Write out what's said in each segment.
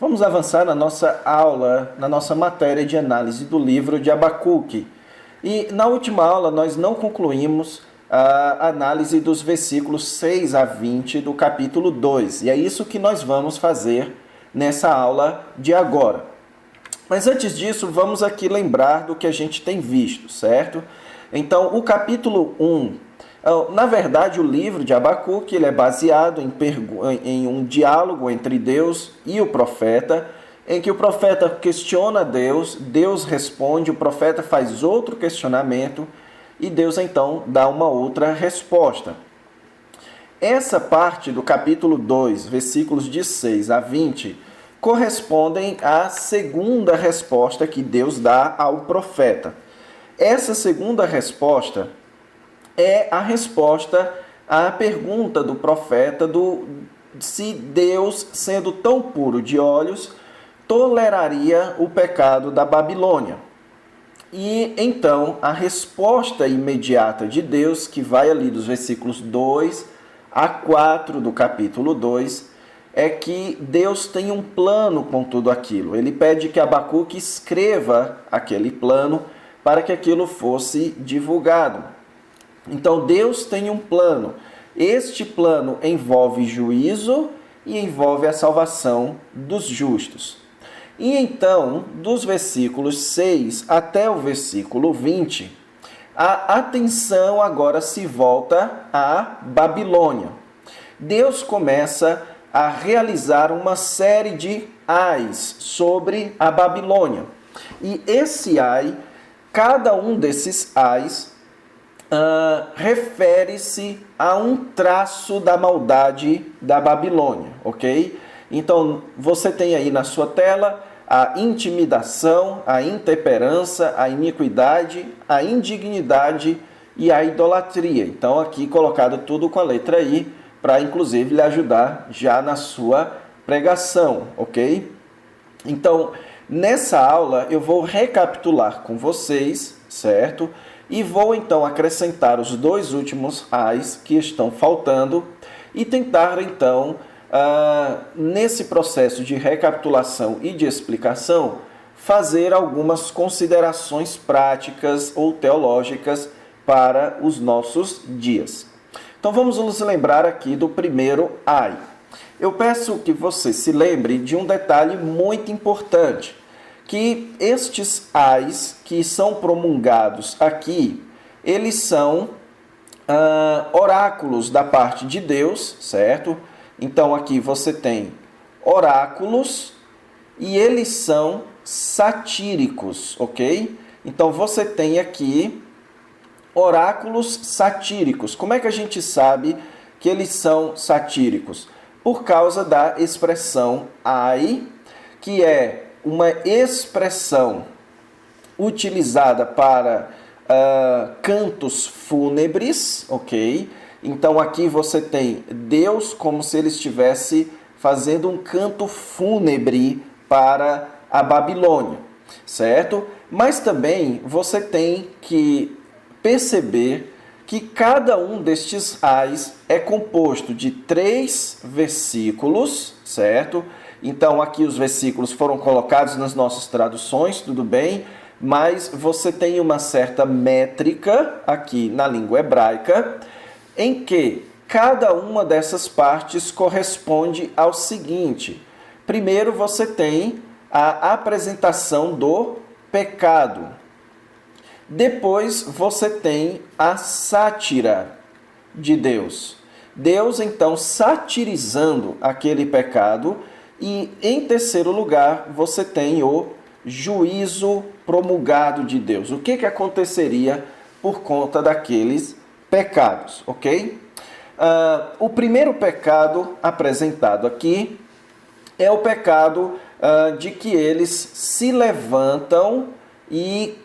Vamos avançar na nossa aula, na nossa matéria de análise do livro de Abacuque. E na última aula nós não concluímos a análise dos versículos 6 a 20 do capítulo 2. E é isso que nós vamos fazer nessa aula de agora. Mas antes disso, vamos aqui lembrar do que a gente tem visto, certo? Então, o capítulo 1... Na verdade, o livro de Abacuque ele é baseado em um diálogo entre Deus e o profeta, em que o profeta questiona Deus, Deus responde, o profeta faz outro questionamento e Deus então dá uma outra resposta. Essa parte do capítulo 2, versículos de 6 a 20, correspondem à segunda resposta que Deus dá ao profeta. Essa segunda resposta é a resposta à pergunta do profeta se Deus, sendo tão puro de olhos, toleraria o pecado da Babilônia. E então a resposta imediata de Deus, que vai ali dos versículos 2 a 4 do capítulo 2, é que Deus tem um plano com tudo aquilo. Ele pede que Abacuque escreva aquele plano para que aquilo fosse divulgado. Então, Deus tem um plano. Este plano envolve juízo e envolve a salvação dos justos. E então, dos versículos 6 até o versículo 20, a atenção agora se volta à Babilônia. Deus começa a realizar uma série de ais sobre a Babilônia. E esse ai, cada um desses ais, refere-se a um traço da maldade da Babilônia, ok? Então, você tem aí na sua tela a intimidação, a intemperança, a iniquidade, a indignidade e a idolatria. Então, aqui colocado tudo com a letra I, para inclusive lhe ajudar já na sua pregação, ok? Então, nessa aula eu vou recapitular com vocês, certo? E vou então acrescentar os dois últimos ais que estão faltando e tentar então, nesse processo de recapitulação e de explicação, fazer algumas considerações práticas ou teológicas para os nossos dias. Então vamos nos lembrar aqui do primeiro ai. Eu peço que você se lembre de um detalhe muito importante, que estes ais que são promulgados aqui, eles são oráculos da parte de Deus, certo? Então aqui você tem oráculos e eles são satíricos, ok? Então você tem aqui oráculos satíricos. Como é que a gente sabe que eles são satíricos? Por causa da expressão ai, que é uma expressão utilizada para cantos fúnebres, ok? Então aqui você tem Deus como se ele estivesse fazendo um canto fúnebre para a Babilônia, certo? Mas também você tem que perceber que cada um destes ais é composto de 3 versículos, certo? Então, aqui os versículos foram colocados nas nossas traduções, tudo bem, mas você tem uma certa métrica aqui na língua hebraica, em que cada uma dessas partes corresponde ao seguinte. Primeiro, você tem a apresentação do pecado. Depois, você tem a sátira de Deus. Deus, então, satirizando aquele pecado. E, em terceiro lugar, você tem o juízo promulgado de Deus. O que aconteceria por conta daqueles pecados, ok? O primeiro pecado apresentado aqui é o pecado de que eles se levantam e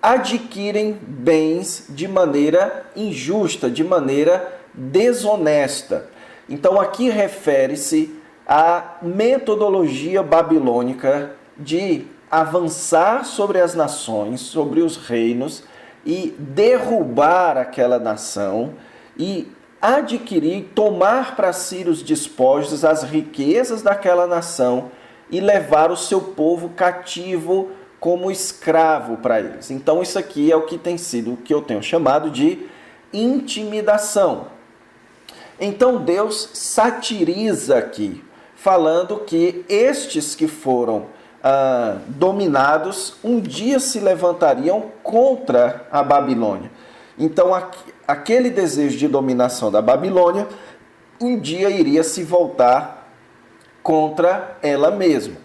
adquirem bens de maneira injusta, de maneira desonesta. Então, aqui refere-se à metodologia babilônica de avançar sobre as nações, sobre os reinos e derrubar aquela nação e adquirir, tomar para si os despojos, as riquezas daquela nação e levar o seu povo cativo como escravo para eles. Então isso aqui é o que tem sido, o que eu tenho chamado de intimidação. Então Deus satiriza aqui, falando que estes que foram dominados um dia se levantariam contra a Babilônia. Então aquele desejo de dominação da Babilônia um dia iria se voltar contra ela mesma.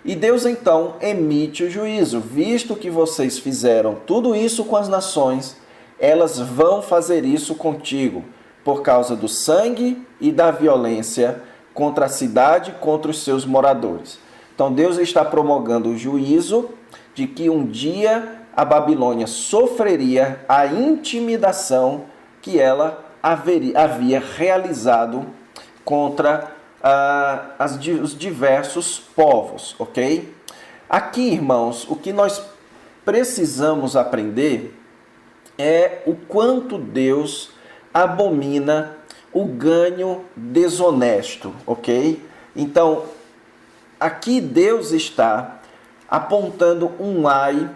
E Deus então emite o juízo: visto que vocês fizeram tudo isso com as nações, elas vão fazer isso contigo, por causa do sangue e da violência contra a cidade, contra os seus moradores. Então Deus está promulgando o juízo de que um dia a Babilônia sofreria a intimidação que ela havia realizado contra os diversos povos, ok? Aqui, irmãos, o que nós precisamos aprender é o quanto Deus abomina o ganho desonesto, ok? Então, aqui Deus está apontando um ai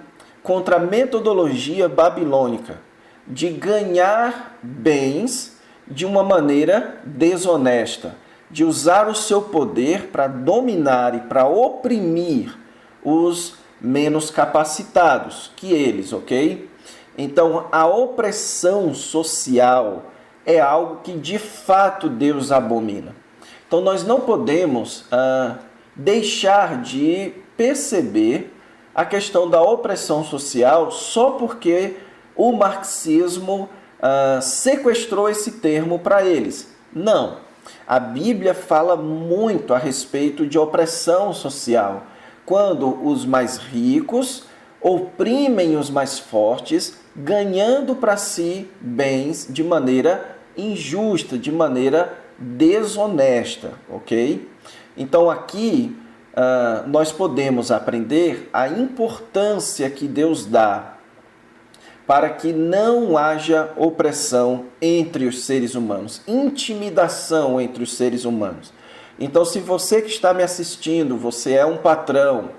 contra a metodologia babilônica de ganhar bens de uma maneira desonesta, de usar o seu poder para dominar e para oprimir os menos capacitados que eles, ok? Então, a opressão social é algo que de fato Deus abomina. Então, nós não podemos deixar de perceber a questão da opressão social só porque o marxismo sequestrou esse termo para eles. Não. A Bíblia fala muito a respeito de opressão social, quando os mais ricos oprimem os mais fortes, ganhando para si bens de maneira injusta, de maneira desonesta, ok? Então aqui nós podemos aprender a importância que Deus dá para que não haja opressão entre os seres humanos, intimidação entre os seres humanos. Então, se você que está me assistindo, você é um patrão,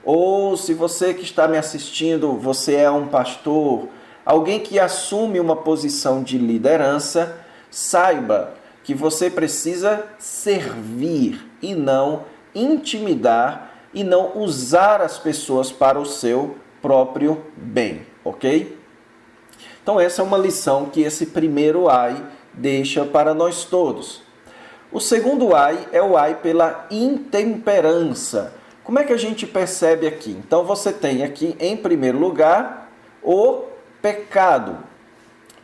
ou se você que está me assistindo, você é um pastor, alguém que assume uma posição de liderança, saiba que você precisa servir e não intimidar e não usar as pessoas para o seu próprio bem, ok? Então essa é uma lição que esse primeiro ai deixa para nós todos. O segundo ai é o ai pela intemperança. Como é que a gente percebe aqui? Então você tem aqui, em primeiro lugar, o pecado.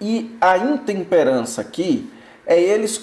E a intemperança aqui é eles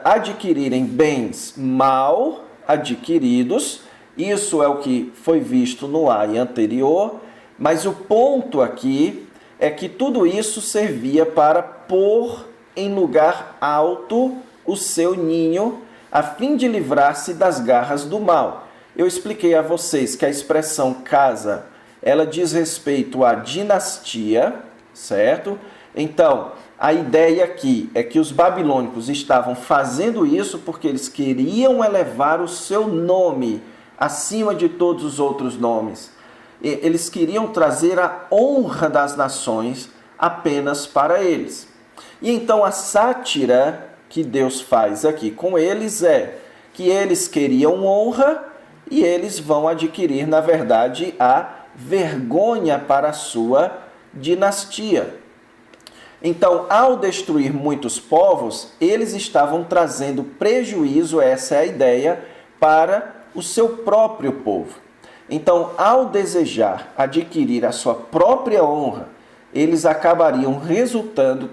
adquirirem bens mal adquiridos. Isso é o que foi visto no ai anterior. Mas o ponto aqui é que tudo isso servia para pôr em lugar alto o seu ninho, a fim de livrar-se das garras do mal. Eu expliquei a vocês que a expressão casa, ela diz respeito à dinastia, certo? Então, a ideia aqui é que os babilônicos estavam fazendo isso porque eles queriam elevar o seu nome acima de todos os outros nomes. Eles queriam trazer a honra das nações apenas para eles. E então a sátira que Deus faz aqui com eles é que eles queriam honra e eles vão adquirir, na verdade, a vergonha para a sua dinastia. Então, ao destruir muitos povos, eles estavam trazendo prejuízo, essa é a ideia, para o seu próprio povo. Então, ao desejar adquirir a sua própria honra, eles acabariam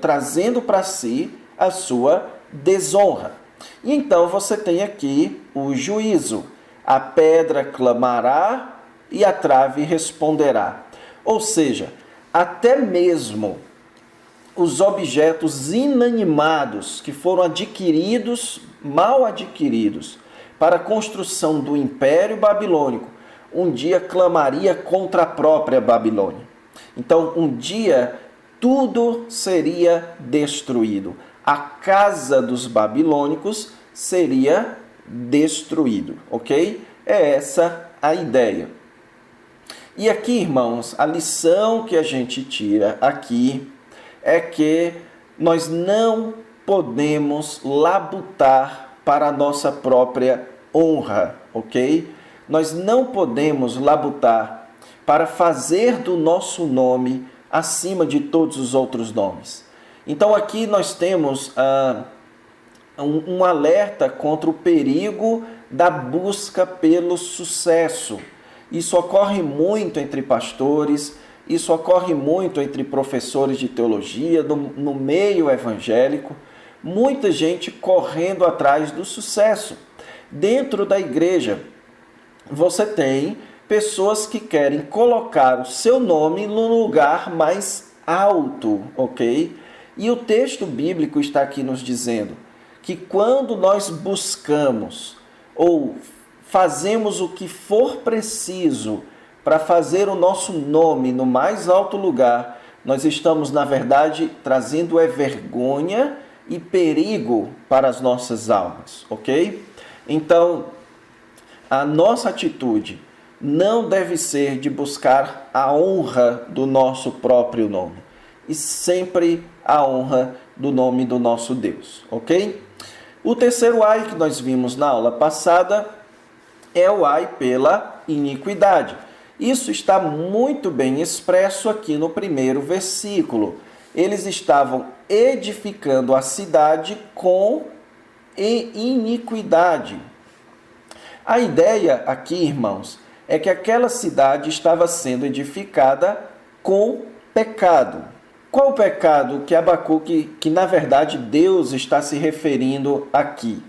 trazendo para si a sua desonra. E então você tem aqui o juízo. A pedra clamará e a trave responderá. Ou seja, até mesmo os objetos inanimados que foram adquiridos, mal adquiridos, para a construção do Império Babilônico, um dia clamaria contra a própria Babilônia. Então, um dia, tudo seria destruído. A casa dos babilônicos seria destruído, ok? É essa a ideia. E aqui, irmãos, a lição que a gente tira aqui é que nós não podemos labutar para a nossa própria honra, ok? Nós não podemos labutar para fazer do nosso nome acima de todos os outros nomes. Então aqui nós temos um alerta contra o perigo da busca pelo sucesso. Isso ocorre muito entre pastores, isso ocorre muito entre professores de teologia, no meio evangélico. Muita gente correndo atrás do sucesso. Dentro da igreja, você tem pessoas que querem colocar o seu nome no lugar mais alto, ok? E o texto bíblico está aqui nos dizendo que quando nós buscamos ou fazemos o que for preciso para fazer o nosso nome no mais alto lugar, nós estamos, na verdade, trazendo vergonha e perigo para as nossas almas, ok? Então, a nossa atitude não deve ser de buscar a honra do nosso próprio nome, e sempre a honra do nome do nosso Deus, ok? O terceiro ai que nós vimos na aula passada é o ai pela iniquidade. Isso está muito bem expresso aqui no primeiro versículo. Eles estavam edificando a cidade com iniquidade. A ideia aqui, irmãos, é que aquela cidade estava sendo edificada com pecado. Qual o pecado que Abacuque, que na verdade Deus está se referindo aqui?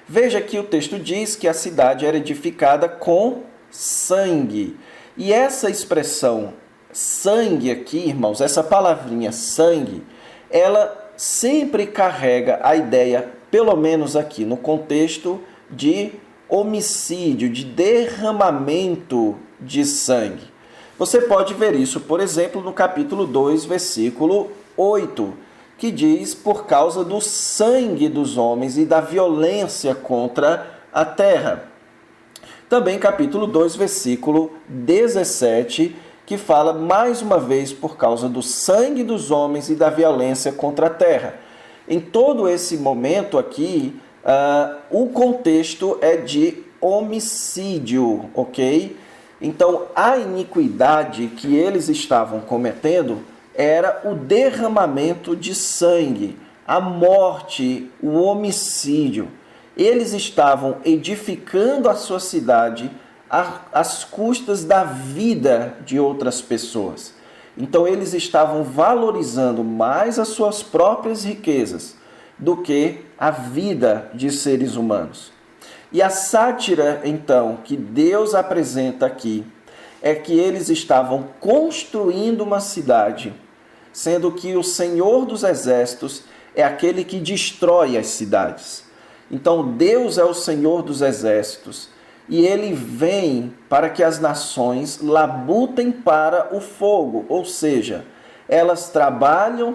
Veja que o texto diz que a cidade era edificada com sangue. E essa expressão sangue aqui, irmãos, essa palavrinha sangue, ela sempre carrega a ideia, pelo menos aqui no contexto, de homicídio, de derramamento de sangue. Você pode ver isso, por exemplo, no capítulo 2, versículo 8, que diz: por causa do sangue dos homens e da violência contra a terra. Também capítulo 2, versículo 17, que fala mais uma vez por causa do sangue dos homens e da violência contra a terra. Em todo esse momento aqui, o contexto é de homicídio, ok? Então, a iniquidade que eles estavam cometendo era o derramamento de sangue, a morte, o homicídio. Eles estavam edificando a sua cidade às custas da vida de outras pessoas. Então, eles estavam valorizando mais as suas próprias riquezas do que a vida de seres humanos. E a sátira, então, que Deus apresenta aqui, é que eles estavam construindo uma cidade, sendo que o Senhor dos Exércitos é aquele que destrói as cidades. Então, Deus é o Senhor dos Exércitos, e Ele vem para que as nações labutem para o fogo, ou seja, elas trabalham,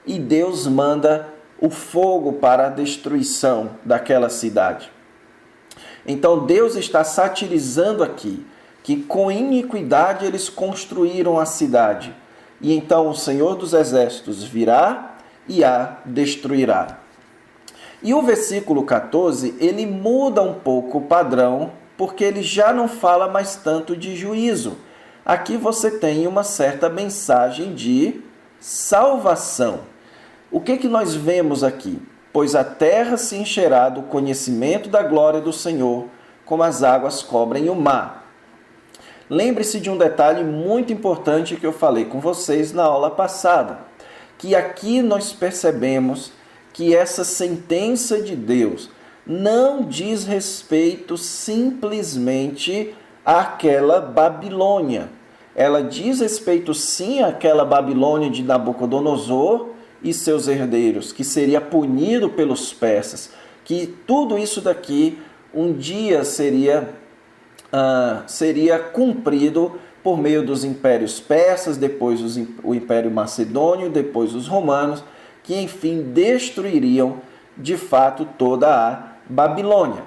e Deus manda o fogo para a destruição daquela cidade. Então Deus está satirizando aqui que com iniquidade eles construíram a cidade. E então o Senhor dos Exércitos virá e a destruirá. E o versículo 14, ele muda um pouco o padrão, porque ele já não fala mais tanto de juízo. Aqui você tem uma certa mensagem de salvação. O que nós vemos aqui? Pois a terra se encherá do conhecimento da glória do Senhor, como as águas cobrem o mar. Lembre-se de um detalhe muito importante que eu falei com vocês na aula passada, que aqui nós percebemos que essa sentença de Deus não diz respeito simplesmente àquela Babilônia. Ela diz respeito sim àquela Babilônia de Nabucodonosor e seus herdeiros, que seria punido pelos persas, que tudo isso daqui um dia seria cumprido por meio dos impérios persas, depois o Império Macedônio, depois os romanos, que enfim destruiriam de fato toda a Babilônia.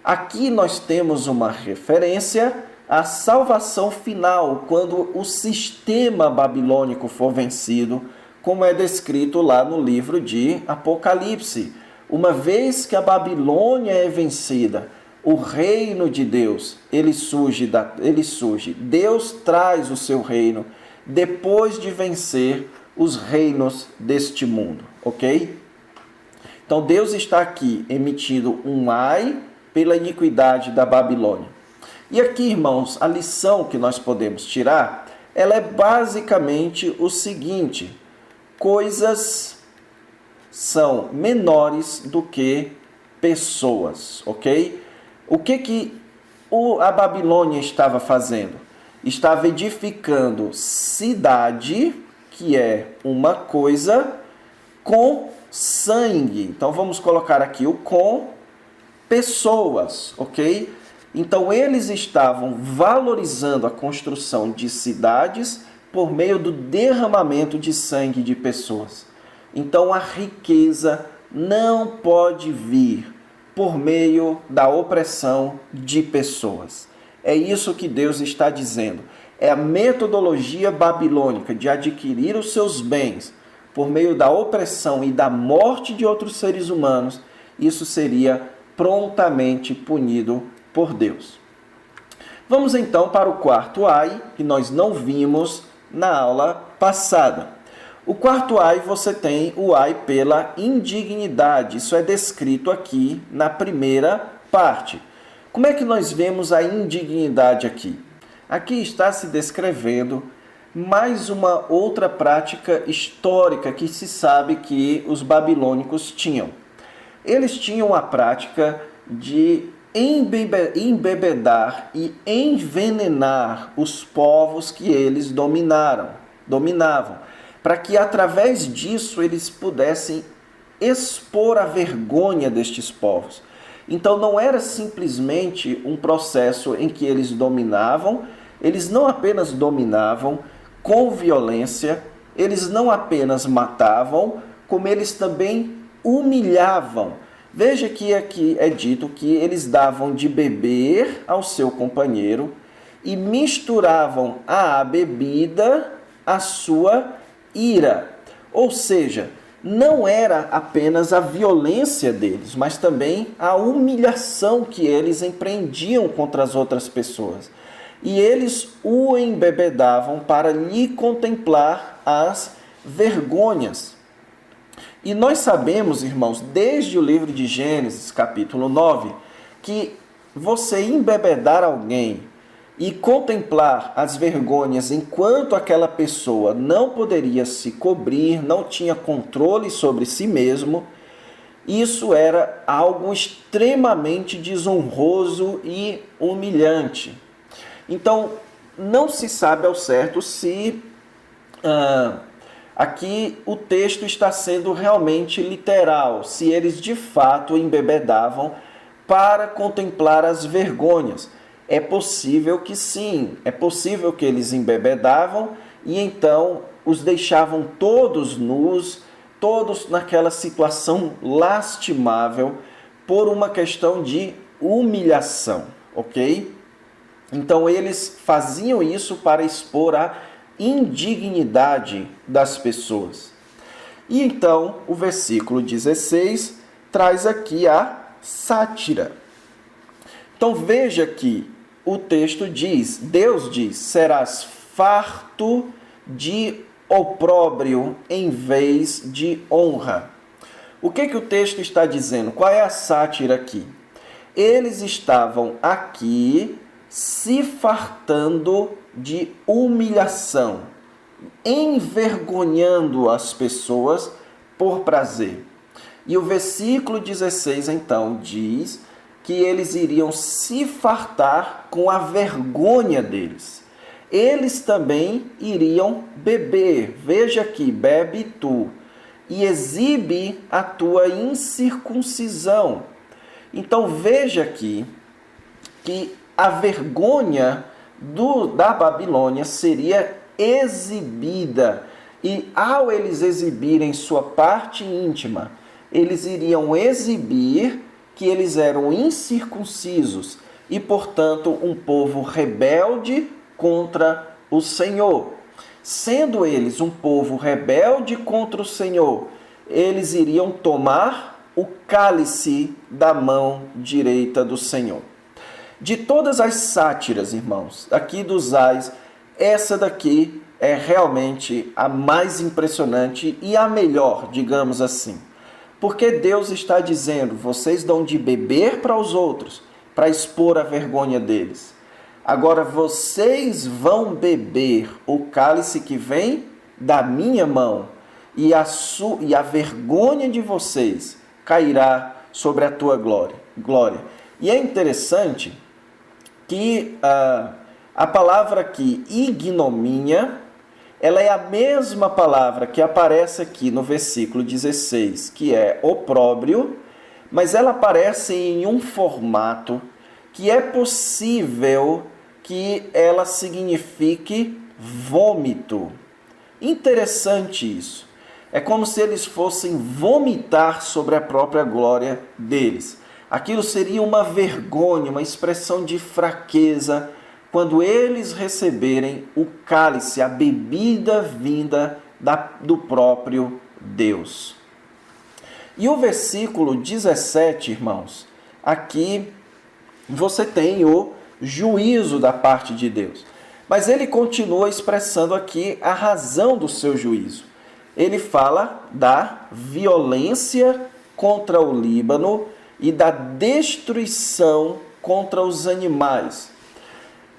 Aqui nós temos uma referência à salvação final, quando o sistema babilônico for vencido, como é descrito lá no livro de Apocalipse. Uma vez que a Babilônia é vencida, o reino de Deus, ele surge. Deus traz o seu reino depois de vencer os reinos deste mundo, ok? Então Deus está aqui emitindo um ai pela iniquidade da Babilônia. E aqui, irmãos, a lição que nós podemos tirar, ela é basicamente o seguinte: coisas são menores do que pessoas, ok? O que a Babilônia estava fazendo? Estava edificando cidade, que é uma coisa, com sangue. Então vamos colocar aqui o com pessoas, ok? Então eles estavam valorizando a construção de cidades por meio do derramamento de sangue de pessoas. Então a riqueza não pode vir por meio da opressão de pessoas. É isso que Deus está dizendo. É a metodologia babilônica de adquirir os seus bens por meio da opressão e da morte de outros seres humanos. Isso seria prontamente punido por Deus. Vamos então para o quarto ai, que nós não vimos na aula passada. O quarto ai, você tem o ai pela indignidade. Isso é descrito aqui na primeira parte. Como é que nós vemos a indignidade aqui? Aqui está se descrevendo mais uma outra prática histórica que se sabe que os babilônicos tinham. Eles tinham a prática de embebedar e envenenar os povos que eles dominavam, para que através disso eles pudessem expor a vergonha destes povos. Então não era simplesmente um processo em que eles não apenas dominavam com violência, eles não apenas matavam, como eles também humilhavam. Veja que aqui é dito que eles davam de beber ao seu companheiro e misturavam à bebida a sua ira. Ou seja, não era apenas a violência deles, mas também a humilhação que eles empreendiam contra as outras pessoas. E eles o embebedavam para lhe contemplar as vergonhas. E nós sabemos, irmãos, desde o livro de Gênesis, capítulo 9, que você embebedar alguém e contemplar as vergonhas enquanto aquela pessoa não poderia se cobrir, não tinha controle sobre si mesmo, isso era algo extremamente desonroso e humilhante. Então, não se sabe ao certo se aqui o texto está sendo realmente literal, se eles de fato embebedavam para contemplar as vergonhas. É possível que sim, é possível que eles embebedavam e então os deixavam todos nus, todos naquela situação lastimável por uma questão de humilhação, ok? Então eles faziam isso para expor a indignidade das pessoas. E então o versículo 16 traz aqui a sátira. Então veja que o texto diz, Deus diz, serás farto de opróbrio em vez de honra. O que o texto está dizendo? Qual é a sátira aqui? Eles estavam aqui se fartando de humilhação, envergonhando as pessoas por prazer. E o versículo 16 então diz que eles iriam se fartar com a vergonha deles. Eles também iriam beber. Veja aqui, bebe tu, e exibe a tua incircuncisão. Então veja aqui que a vergonha da Babilônia seria exibida. E ao eles exibirem sua parte íntima, eles iriam exibir que eles eram incircuncisos e, portanto, um povo rebelde contra o Senhor. Sendo eles um povo rebelde contra o Senhor, eles iriam tomar o cálice da mão direita do Senhor. De todas as sátiras, irmãos, aqui dos ais, essa daqui é realmente a mais impressionante e a melhor, digamos assim. Porque Deus está dizendo, vocês dão de beber para os outros, para expor a vergonha deles. Agora vocês vão beber o cálice que vem da minha mão, e a vergonha de vocês cairá sobre a tua glória. E é interessante que a palavra aqui, ignomínia, ela é a mesma palavra que aparece aqui no versículo 16, que é opróbrio, mas ela aparece em um formato que é possível que ela signifique vômito. Interessante isso. É como se eles fossem vomitar sobre a própria glória deles. Aquilo seria uma vergonha, uma expressão de fraqueza, quando eles receberem o cálice, a bebida vinda do próprio Deus. E o versículo 17, irmãos, aqui você tem o juízo da parte de Deus. Mas ele continua expressando aqui a razão do seu juízo. Ele fala da violência contra o Líbano e da destruição contra os animais.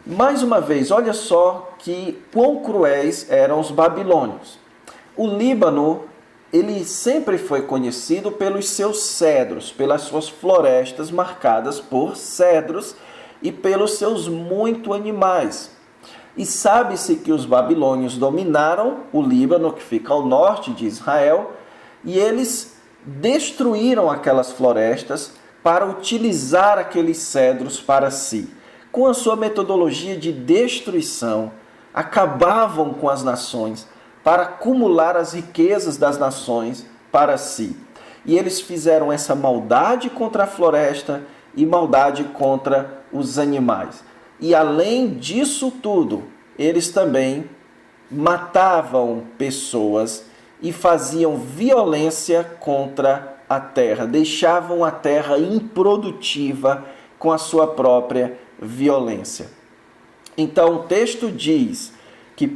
Mais uma vez, olha só que quão cruéis eram os babilônios. O Líbano, ele sempre foi conhecido pelos seus cedros, pelas suas florestas marcadas por cedros e pelos seus muitos animais. E sabe-se que os babilônios dominaram o Líbano, que fica ao norte de Israel, e eles destruíram aquelas florestas para utilizar aqueles cedros para si. Com a sua metodologia de destruição, acabavam com as nações para acumular as riquezas das nações para si. E eles fizeram essa maldade contra a floresta e maldade contra os animais. E além disso tudo, eles também matavam pessoas e faziam violência contra a terra, deixavam a terra improdutiva com a sua própria violência. Então o texto diz que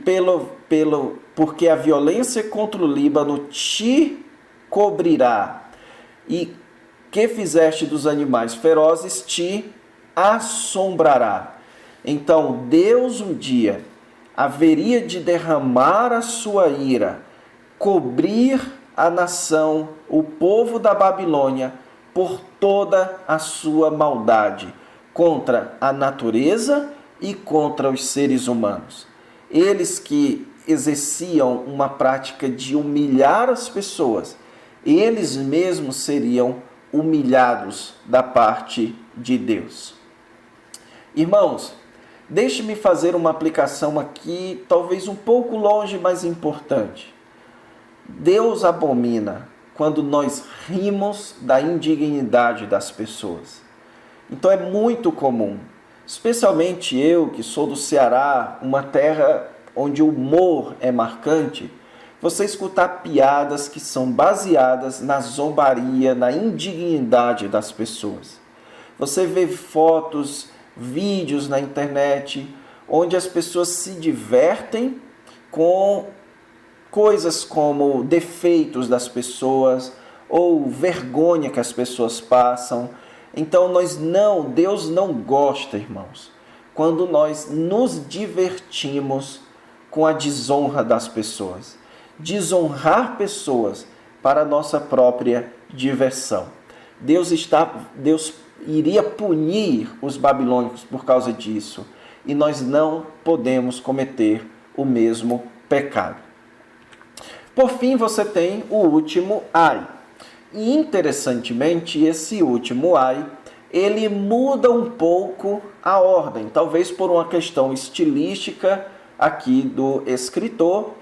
porque a violência contra o Líbano te cobrirá, e que fizeste dos animais ferozes te assombrará. Então Deus um dia haveria de derramar a sua ira, cobrir a nação, o povo da Babilônia, por toda a sua maldade contra a natureza e contra os seres humanos. Eles que exerciam uma prática de humilhar as pessoas, eles mesmos seriam humilhados da parte de Deus. Irmãos, deixe-me fazer uma aplicação aqui, talvez um pouco longe, mas importante. Deus abomina quando nós rimos da indignidade das pessoas. Então é muito comum, especialmente eu que sou do Ceará, uma terra onde o humor é marcante, você escutar piadas que são baseadas na zombaria, na indignidade das pessoas. Você vê fotos, vídeos na internet, onde as pessoas se divertem com coisas como defeitos das pessoas ou vergonha que as pessoas passam. Então Deus não gosta, irmãos, quando nós nos divertimos com a desonra das pessoas. Desonrar pessoas para a nossa própria diversão. Deus iria punir os babilônicos por causa disso, e nós não podemos cometer o mesmo pecado. Por fim, você tem o último ai. E interessantemente, esse último ai, ele muda um pouco a ordem, talvez por uma questão estilística aqui do escritor,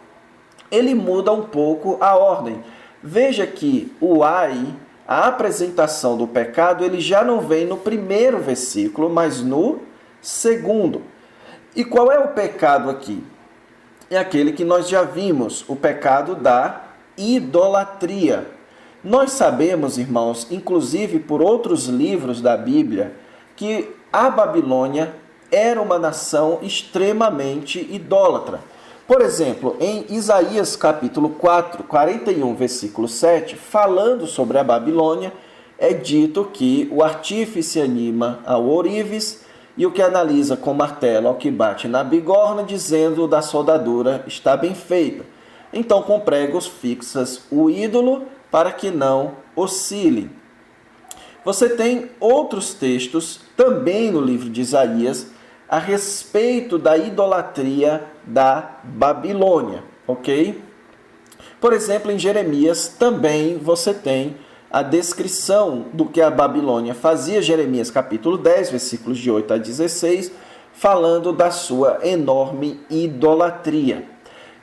ele muda um pouco a ordem. Veja que o ai a apresentação do pecado, ele já não vem no primeiro versículo, mas no segundo. E qual é o pecado aqui? É aquele que nós já vimos, o pecado da idolatria. Nós sabemos, irmãos, inclusive por outros livros da Bíblia, que a Babilônia era uma nação extremamente idólatra. Por exemplo, em Isaías capítulo 4, 41, versículo 7, falando sobre a Babilônia, é dito que o artífice anima ao ourives e o que analisa com martelo ao que bate na bigorna, dizendo da soldadura está bem feita. Então com pregos fixas o ídolo para que não oscile. Você tem outros textos também no livro de Isaías a respeito da idolatria da Babilônia, ok? Por exemplo, em Jeremias também você tem a descrição do que a Babilônia fazia, Jeremias capítulo 10, versículos de 8 a 16, falando da sua enorme idolatria.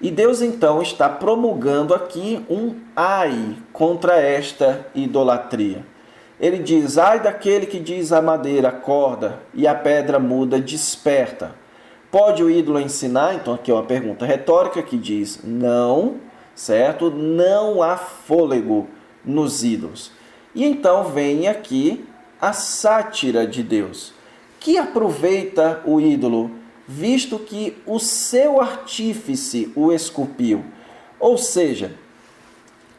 E Deus então está promulgando aqui um ai contra esta idolatria. Ele diz, ai daquele que diz a madeira acorda e a pedra muda desperta. Pode o ídolo ensinar? Então aqui é uma pergunta retórica que diz não, certo? Não há fôlego nos ídolos. E então vem aqui a sátira de Deus, que aproveita o ídolo, visto que o seu artífice o esculpiu. Ou seja,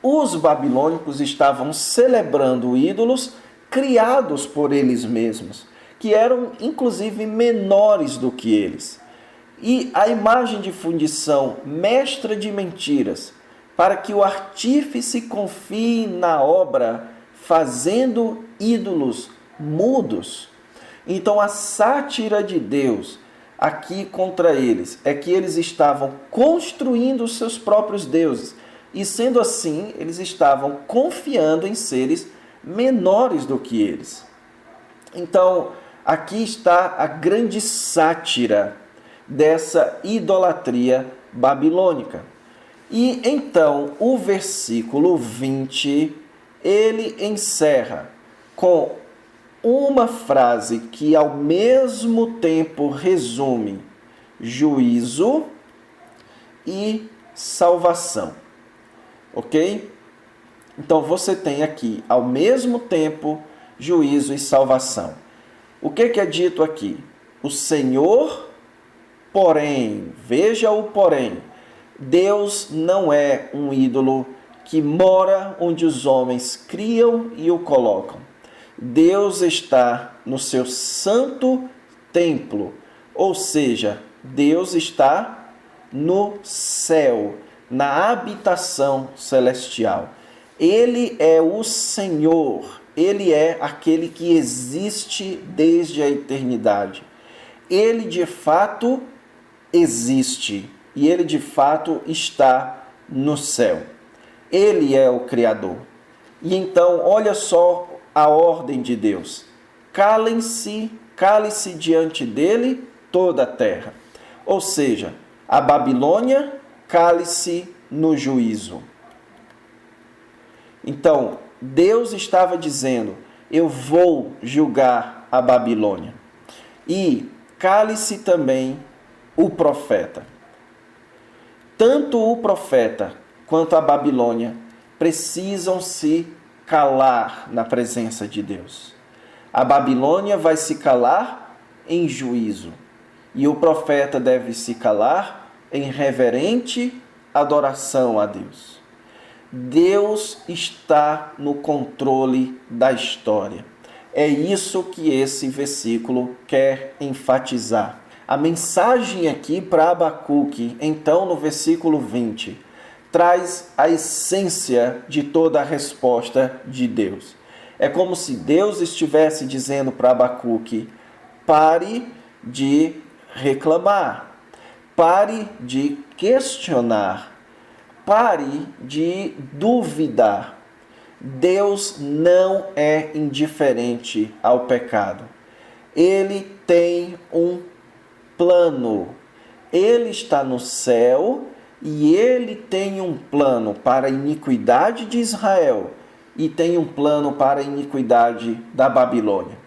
os babilônicos estavam celebrando ídolos criados por eles mesmos, que eram inclusive menores do que eles. E a imagem de fundição mestra de mentiras, para que o artífice confie na obra, fazendo ídolos mudos. Então a sátira de Deus aqui contra eles é que eles estavam construindo os seus próprios deuses. E sendo assim, eles estavam confiando em seres menores do que eles. Então, aqui está a grande sátira dessa idolatria babilônica. E então, o versículo 20, ele encerra com uma frase que ao mesmo tempo resume juízo e salvação. Ok? Então você tem aqui, ao mesmo tempo, juízo e salvação. O que é dito aqui? O Senhor, porém, veja o porém, Deus não é um ídolo que mora onde os homens criam e o colocam. Deus está no seu santo templo, ou seja, Deus está no céu, na habitação celestial. Ele é o Senhor, Ele é aquele que existe desde a eternidade. Ele de fato existe e Ele de fato está no céu. Ele é o Criador. E então, olha só a ordem de Deus. Cale-se diante dele toda a terra. Ou seja, a Babilônia cale-se no juízo. Então, Deus estava dizendo, eu vou julgar a Babilônia. E cale-se também o profeta. Tanto o profeta quanto a Babilônia precisam se calar na presença de Deus. A Babilônia vai se calar em juízo. E o profeta deve se calar em reverente adoração a Deus. Deus está no controle da história. É isso que esse versículo quer enfatizar. A mensagem aqui para Abacuque, então no versículo 20, traz a essência de toda a resposta de Deus. É como se Deus estivesse dizendo para Abacuque, pare de reclamar. Pare de questionar, pare de duvidar. Deus não é indiferente ao pecado. Ele tem um plano. Ele está no céu e ele tem um plano para a iniquidade de Israel e tem um plano para a iniquidade da Babilônia.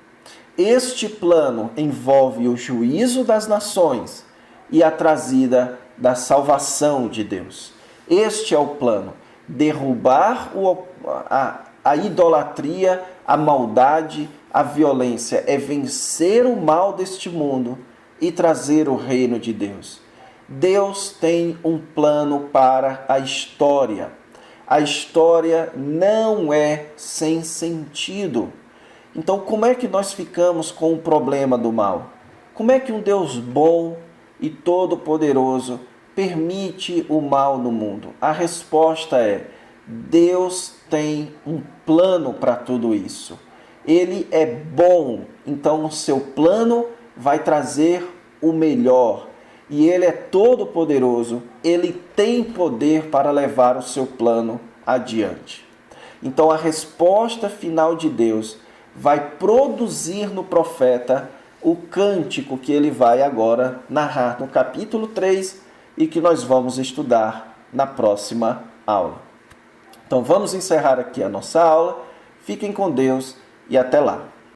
Este plano envolve o juízo das nações e a trazida da salvação de Deus. Este é o plano: derrubar a idolatria, a maldade, a violência. É vencer o mal deste mundo e trazer o reino de Deus. Deus tem um plano para a história. A história não é sem sentido. Então, como é que nós ficamos com o problema do mal? Como é que um Deus bom e todo-poderoso permite o mal no mundo? A resposta é: Deus tem um plano para tudo isso. Ele é bom, então o seu plano vai trazer o melhor. E Ele é todo-poderoso, Ele tem poder para levar o seu plano adiante. Então a resposta final de Deus vai produzir no profeta o cântico que ele vai agora narrar no capítulo 3 e que nós vamos estudar na próxima aula. Então vamos encerrar aqui a nossa aula. Fiquem com Deus e até lá.